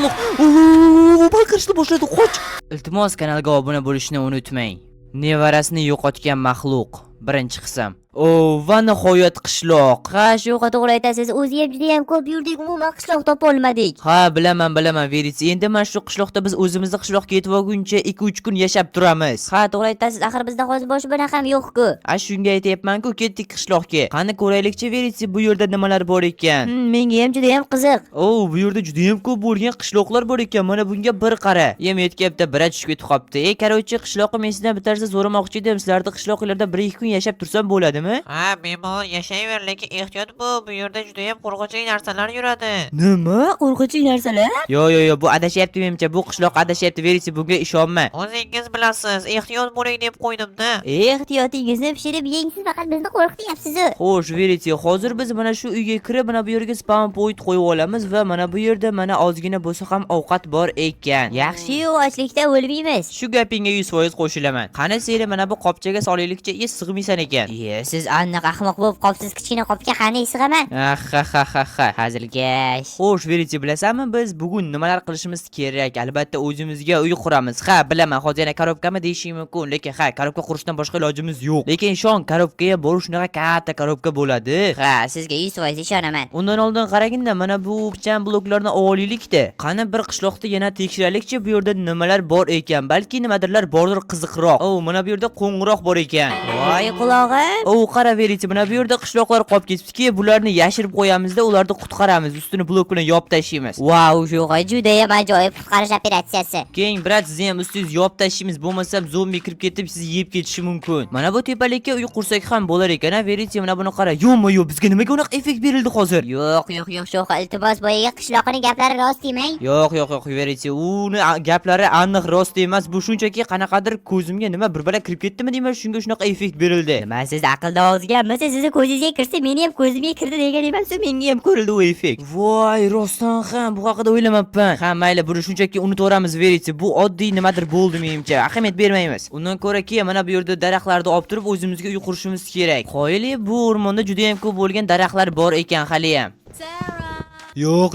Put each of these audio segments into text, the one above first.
qishloq. Baqirishni boshladi, qoch. Iltimos, kanalga obuna bo'lishni unutmang. Nevarasini yo'qotgan maxluq. Birinchi qism. Va nihoyat qishloq. Ha, shu to'g'ri aytasiz. O'zi ham juda ham ko'p yurdik, umuman qishloq topa olmadik. Ha, bilaman, Veritsi. Endi mana shu qishloqda biz o'zimizni qishloqqa yetib olguncha 2-3 kun yashab turamiz. Ha, to'g'ri aytasiz. Axir bizda hozir boshqa bir ham yo'q-ku. Shunga aytayapman-ku, ketdik qishloqqa. Qani ko'raylikchi, Veritsi, bu yerda nimalar bor ekan? Menga ham juda ham qiziq. Bu yerda juda ham ko'p bo'lgan qishloqlar bor ekan. Mana bunga bir qara. Yem yetkapti, bira tushib ketib qopti. Karochi, qishloqqa men sizdan bitta narsa so'ramoqchi edim. Sizlarda qishloqlarda 1-2 kun yashab tursam bo'ladimi? Ha, bemalol yashayver, lekin ehtiyot bo'l, bu yerda juda ham qo'rqinchli narsalar yuradi. Nima? Qo'rqinchli narsalar? Yo'q, bu adashyapti menimcha. Bu qishloq adashyapti, Veritsi, bunga ishonma. O'zingiz bilasiz, ehtiyot bo'ling deb qo'ydim-da. Ehtiyotingizni pishirib yeng, siz faqat bizni qo'rqityapsiz. Xo'sh, Veritsi, hozir biz mana shu uyga kirib, mana bu yerga spam point qo'yib olamiz va mana bu yerda mana ozgina bo'lsa ham ovqat bor ekan. Yaxshi-yu, ochlikda o'lmaymiz. Shu gapingga 100% qo'shilaman. Qani seni mana bu qopchaga solaylikcha, sig'maysan ekan. Siz aniq ahmoq bo'lib qopsiz, kichkina qopga qanday sig'aman? Ha. Hazilkash. Xo'sh, Veritsi, bilasanmi biz bugun nimalar qilishimiz kerak? Albatta o'zimizga uy quramiz. Ha, bilaman, hozir yana korobkami deyishing mumkin, lekin korobka qurishdan boshqa ilojimiz yo'q. Lekin ishon, korobkaga borish shunaqa katta korobka bo'ladi. Ha, sizga 100% ishonaman. Undan oldin qaraganda, mana bu pichan bloklarni olaylik-da. Qani bir qishloqda yana tekshiraylikchi, bu yerda nimalar bor ekan. Balki nimadirlar bordir qiziqroq. Mana bu yerda qo'ng'iroq bor ekan. Voy qulog'im. Qara, Veritsi, mana bu yerda qishloqlar qolib ketibdiki, bularni yashirib qo'yamizda, ularni qutqaramiz, ustini blok bilan yopib tashlaymiz. Vau, shu juda ham ajoyib qutqarish operatsiyasi. Keyin brat, sizni ham ustingiz yopib tashlaymiz, bo'lmasam zombi kirib ketib sizni yeb ketishi mumkin. Mana bu tepalikka uy qursak ham bo'lar ekan, Veritsi, mana buni qara. Yo'q, bizga nimaga unaqa effekt berildi hozir? Yo'q, Sho'xa, iltimos, boyaga qishloqning gaplari rost demang. Yo'q, Veritsi, uni gaplari aniq rost emas. Bu shunchaki qanaqadir ko'zimga nima bir bala kirib ketdimi deyman, shunga shunaqa effekt berildi. Nima, siz aqldan ozganmisiz? Sizni ko'zingizga kirsa, meni ham ko'zimga kirdi degan emas-ku, menga ham ko'rildi u effekt. Voy, rostdan ham bu haqida o'ylamabman. Ha, mayli, buni shunchaki unutaveramiz, Veritsi. Bu oddiy nimadir bo'ldi menimcha. Ahamiyat bermaymiz. Undan ko'ra mana bu yerda daraxtlarni olib turib o'zimizga uy qurishimiz kerak. Qo'yili, bu o'rmonda juda ham ko'p bo'lgan daraxtlar bor ekan hali ham. Yo'q,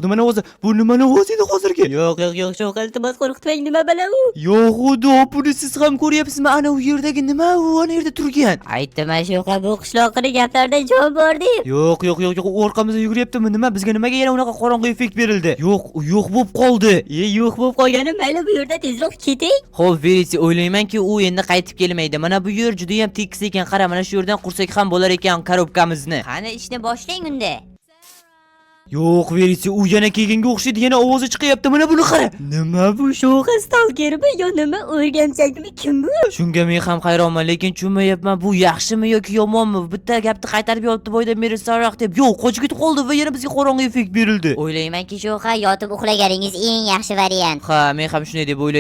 nima ovozi? Bu nima ovozi edi hozirgi? Yo'q, Sho'xa, iltimos qo'rqitmang, nima bilan u? Yo'q, buni siz ham ko'ryapsizmi? Ana u yerdagi nima u? Ana yerda turgan. Aytdim, Sho'xa, bu qishloqning gaplarida jon bor deb. Yo'q, orqamizda yuguryaptimi? Nima? Bizga nimaga yana unaqa qorong'u effekt berildi? Yo'q bo'lib qoldi. Yo'q bo'lib qolgani, mayli, bu yerda tezroq keting. Xo'p, Veritsi, o'ylaymanki, u endi qaytib kelmaydi. Mana bu yer juda ham tekis ekan. Qara, mana shu yerdan qursak ham bo'lar ekan korobkamizni. Qani ishni boshlang unda. Yo'q, Veritsi, u yana kelganga o'xshaydi, yana ovozi chiqyapti. Mana buni qara. Nima bu? Sho'xa stalkermi yo nima? O'rganchakmi? Kim bu? Shunga men ham hayronman, lekin tushunmayapman, bu yaxshimi yoki yomonmi? Bitta gapni qaytarib yotdi boyda merisaroq deb. Yo'q, qochib ketib qoldi va yana bizga qorong'u effekt berildi. O'ylaymanki, Sho'xa, yotib uxlaganingiz eng yaxshi variant. Ha, men ham shunday deb o'ylayman.